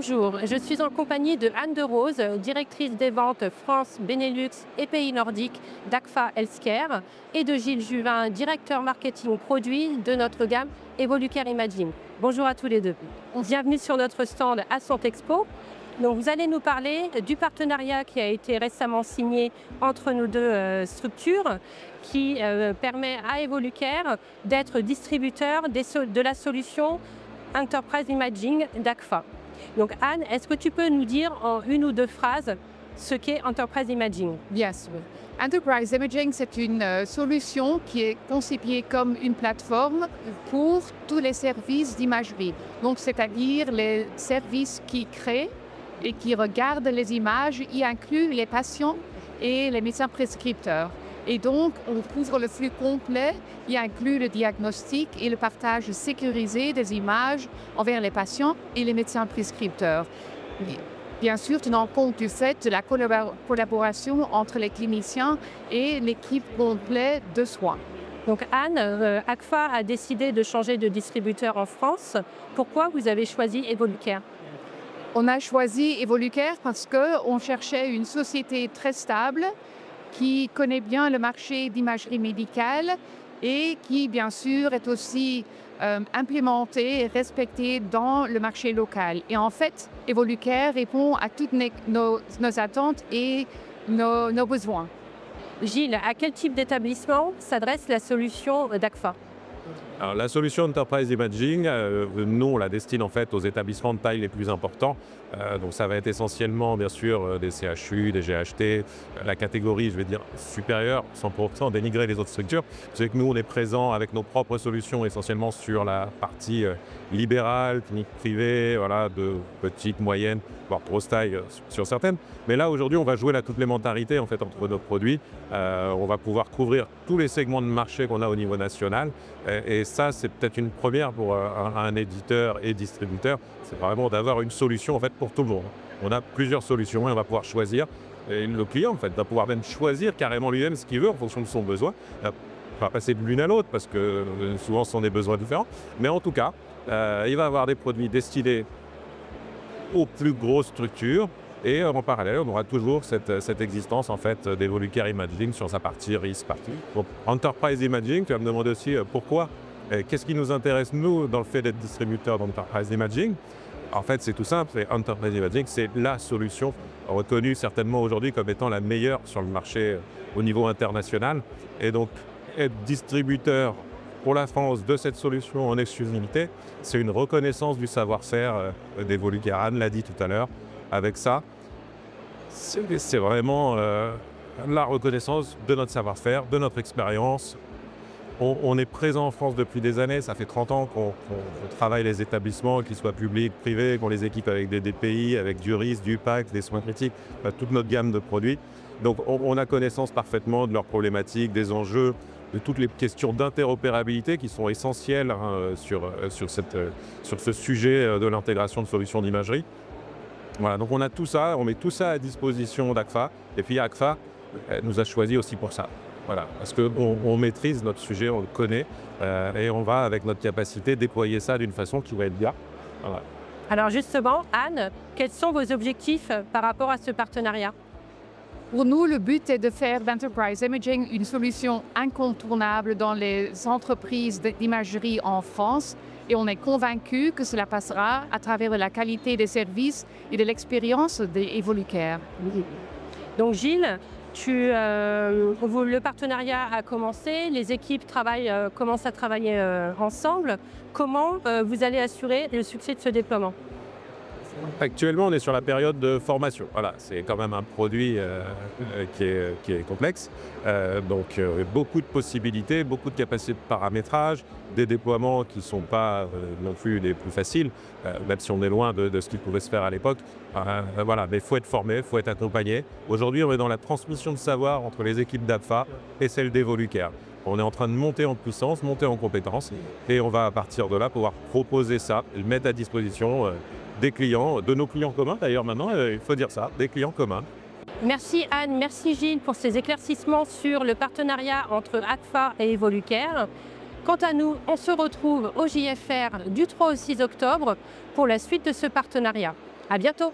Bonjour, je suis en compagnie de Anne de Rose, directrice des ventes France, Benelux et Pays Nordiques d'Agfa Healthcare, et de Gilles Juvin, directeur marketing produit de notre gamme Evolucare Imaging. Bonjour à tous les deux. Bienvenue sur notre stand à Santexpo. Donc, vous allez nous parler du partenariat qui a été récemment signé entre nos deux structures, qui permet à Evolucare d'être distributeur de la solution Enterprise Imaging d'Agfa. Donc Anne, est-ce que tu peux nous dire en une ou deux phrases ce qu'est Enterprise Imaging? Bien sûr. Enterprise Imaging, c'est une solution qui est conçue comme une plateforme pour tous les services d'imagerie. Donc, c'est-à-dire les services qui créent et qui regardent les images, y incluent les patients et les médecins prescripteurs. Et donc, on couvre le flux complet, y inclut le diagnostic et le partage sécurisé des images envers les patients et les médecins prescripteurs. Bien sûr, tenant compte du fait de la collaboration entre les cliniciens et l'équipe complète de soins. Donc Anne, Agfa a décidé de changer de distributeur en France. Pourquoi vous avez choisi Evolucare? On a choisi Evolucare parce qu'on cherchait une société très stable, qui connaît bien le marché d'imagerie médicale et qui, bien sûr, est aussi implémentée et respectée dans le marché local. Et en fait, Evolucare répond à toutes nos attentes et nos besoins. Gilles, à quel type d'établissement s'adresse la solution d'Agfa? Alors, la solution Enterprise Imaging, nous, on la destine en fait aux établissements de taille les plus importants. Donc ça va être essentiellement, bien sûr, des CHU, des GHT, la catégorie, je vais dire, supérieure, sans pour autant dénigrer les autres structures. C'est que nous, on est présent avec nos propres solutions essentiellement sur la partie libérale, clinique privée, voilà, de petite, moyenne, voire grosse taille sur certaines. Mais là, aujourd'hui, on va jouer la complémentarité en fait, entre nos produits. On va pouvoir couvrir tous les segments de marché qu'on a au niveau national. Et ça, c'est peut-être une première pour un éditeur et distributeur. C'est vraiment d'avoir une solution en fait, pour tout le monde. On a plusieurs solutions et on va pouvoir choisir. Et le client en fait, va pouvoir même choisir carrément lui-même ce qu'il veut en fonction de son besoin. On va passer de l'une à l'autre parce que souvent ce sont des besoins différents. Mais en tout cas, il va avoir des produits destinés aux plus grosses structures. Et en parallèle, on aura toujours cette existence en fait, d'Evolucare Imaging sur sa partie RIS partie. Donc, Enterprise Imaging, tu vas me demander aussi pourquoi, qu'est-ce qui nous intéresse nous dans le fait d'être distributeur d'Enterprise Imaging. En fait, c'est tout simple, Enterprise Imaging, c'est la solution reconnue certainement aujourd'hui comme étant la meilleure sur le marché au niveau international. Et donc, être distributeur pour la France de cette solution en exclusivité, c'est une reconnaissance du savoir-faire d'Evolucare. Anne l'a dit tout à l'heure. Avec ça, c'est vraiment la reconnaissance de notre savoir-faire, de notre expérience. On est présent en France depuis des années, ça fait 30 ans qu'on travaille les établissements, qu'ils soient publics, privés, qu'on les équipe avec des DPI, avec du RIS, du PAC, des soins critiques, toute notre gamme de produits. Donc on a connaissance parfaitement de leurs problématiques, des enjeux, de toutes les questions d'interopérabilité qui sont essentielles hein, sur ce sujet de l'intégration de solutions d'imagerie. Voilà, donc on a tout ça, on met tout ça à disposition d'Agfa. Et puis Agfa nous a choisi aussi pour ça. Voilà, parce qu'on maîtrise notre sujet, on le connaît, et on va, avec notre capacité, déployer ça d'une façon qui va être bien. Voilà. Alors justement, Anne, quels sont vos objectifs par rapport à ce partenariat? Pour nous, le but est de faire d'Enterprise Imaging une solution incontournable dans les entreprises d'imagerie en France. Et on est convaincu que cela passera à travers la qualité des services et de l'expérience d'Evolucare. Donc Gilles, le partenariat a commencé, les équipes commencent à travailler ensemble. Comment vous allez assurer le succès de ce déploiement? Actuellement, on est sur la période de formation. Voilà, c'est quand même un produit qui est complexe. Donc, beaucoup de possibilités, beaucoup de capacités de paramétrage, des déploiements qui ne sont pas non plus les plus faciles, même si on est loin de ce qui pouvait se faire à l'époque. Voilà, mais il faut être formé, il faut être accompagné. Aujourd'hui, on est dans la transmission de savoir entre les équipes d'Agfa et celles d'Evolucare. On est en train de monter en puissance, monter en compétences, et on va à partir de là pouvoir proposer ça, le mettre à disposition des clients, de nos clients communs d'ailleurs maintenant, il faut dire ça, des clients communs. Merci Anne, merci Gilles pour ces éclaircissements sur le partenariat entre Agfa et Evolucare. Quant à nous, on se retrouve au JFR du 3 au 6 octobre pour la suite de ce partenariat. À bientôt.